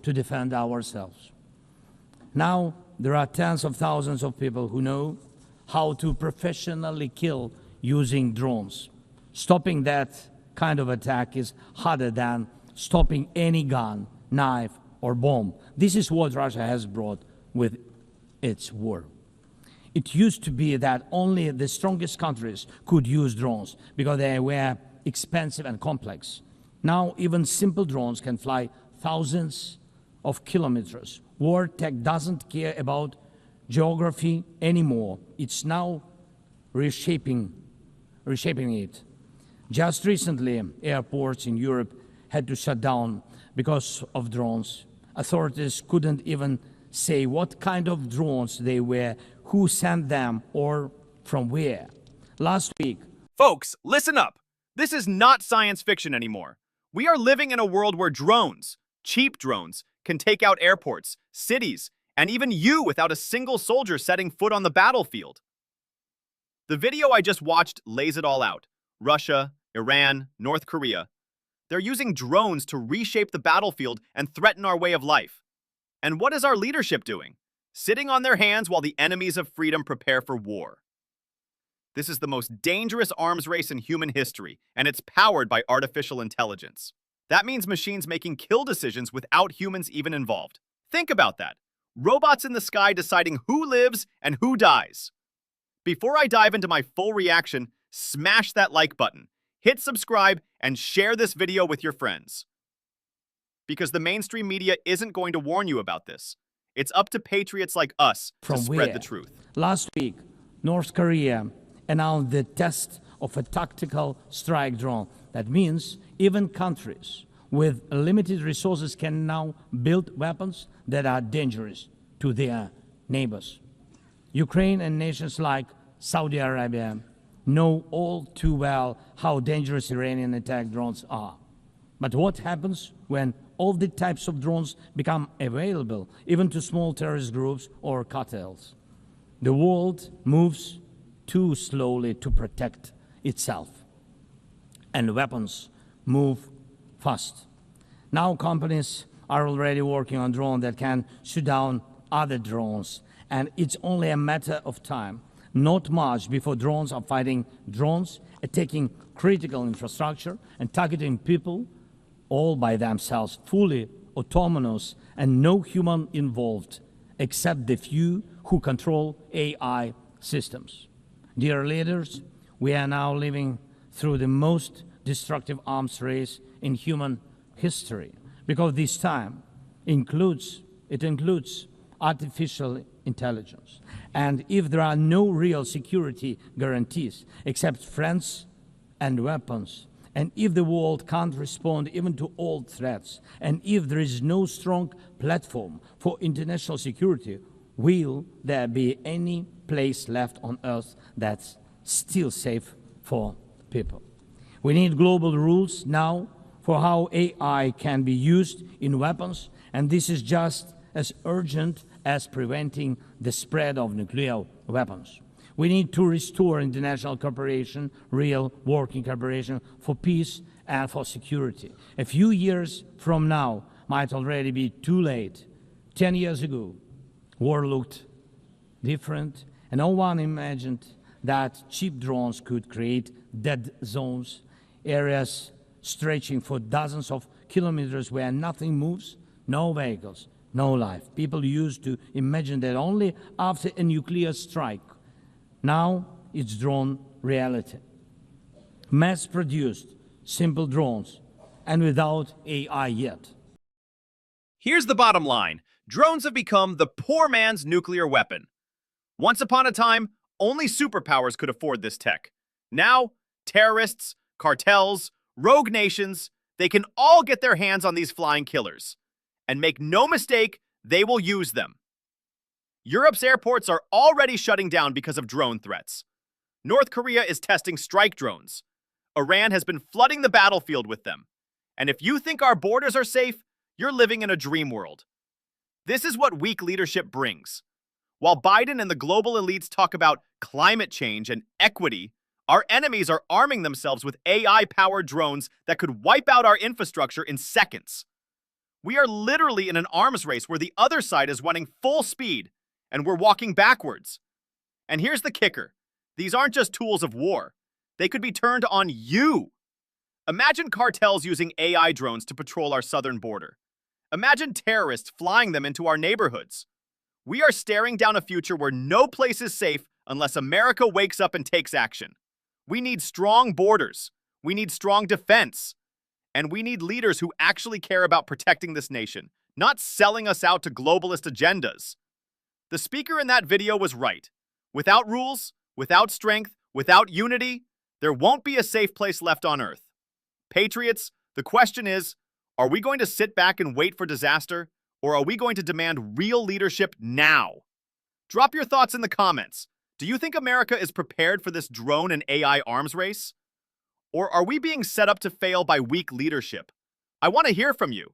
to defend ourselves. Now, there are tens of thousands of people who know how to professionally kill using drones. Stopping that kind of attack is harder than stopping any gun, knife, or bomb. This is what Russia has brought with its war. It used to be that only the strongest countries could use drones because they were expensive and complex. Now, even simple drones can fly thousands of kilometers. War tech doesn't care about geography anymore. It's now reshaping it. Just recently, airports in Europe had to shut down because of drones. Authorities couldn't even say what kind of drones they were, who sent them, or from where. Last week, Folks, listen up. This is not science fiction anymore. We are living in a world where drones, cheap drones, can take out airports, cities, and even you without a single soldier setting foot on the battlefield. The video I just watched lays it all out. Russia, Iran, North Korea. They're using drones to reshape the battlefield and threaten our way of life. And what is our leadership doing? Sitting on their hands while the enemies of freedom prepare for war. This is the most dangerous arms race in human history, and it's powered by artificial intelligence. That means machines making kill decisions without humans even involved. Think about that. Robots in the sky deciding who lives and who dies. Before I dive into my full reaction, smash that like button, hit subscribe, and share this video with your friends. Because the mainstream media isn't going to warn you about this. It's up to patriots like us to spread the truth. Last week, North Korea announced the test of a tactical strike drone. That means even countries with limited resources can now build weapons that are dangerous to their neighbors. Ukraine and nations like Saudi Arabia know all too well how dangerous Iranian attack drones are. But what happens when all the types of drones become available, even to small terrorist groups or cartels? The world moves too slowly to protect itself, and weapons move fast. Now companies are already working on drones that can shoot down other drones, and it's only a matter of time, not much, before drones are fighting drones, attacking critical infrastructure, and targeting people all by themselves, fully autonomous and no human involved, except the few who control AI systems. Dear leaders, we are now living through the most destructive arms race in human history, because this time includes artificial intelligence. And if there are no real security guarantees except friends and weapons, and if the world can't respond even to old threats, and if there is no strong platform for international security, will there be any place left on Earth that's still safe for people? We need global rules now for how AI can be used in weapons, and this is just as urgent as preventing the spread of nuclear weapons. We need to restore international cooperation, real working cooperation for peace and for security. A few years from now might already be too late. 10 years ago, war looked different, and no one imagined that cheap drones could create dead zones, areas stretching for dozens of kilometers where nothing moves, no vehicles, no life. People used to imagine that only after a nuclear strike. Now it's drawn reality. Mass-produced, simple drones, and without AI yet. Here's the bottom line. Drones have become the poor man's nuclear weapon. Once upon a time, only superpowers could afford this tech. Now, terrorists, cartels, rogue nations, they can all get their hands on these flying killers. And make no mistake, they will use them. Europe's airports are already shutting down because of drone threats. North Korea is testing strike drones. Iran has been flooding the battlefield with them. And if you think our borders are safe, you're living in a dream world. This is what weak leadership brings. While Biden and the global elites talk about climate change and equity, our enemies are arming themselves with AI-powered drones that could wipe out our infrastructure in seconds. We are literally in an arms race where the other side is running full speed, and we're walking backwards. And here's the kicker. These aren't just tools of war. They could be turned on you. Imagine cartels using AI drones to patrol our southern border. Imagine terrorists flying them into our neighborhoods. We are staring down a future where no place is safe unless America wakes up and takes action. We need strong borders. We need strong defense. And we need leaders who actually care about protecting this nation, not selling us out to globalist agendas. The speaker in that video was right. Without rules, without strength, without unity, there won't be a safe place left on Earth. Patriots, the question is, are we going to sit back and wait for disaster, or are we going to demand real leadership now? Drop your thoughts in the comments. Do you think America is prepared for this drone and AI arms race? Or are we being set up to fail by weak leadership? I want to hear from you.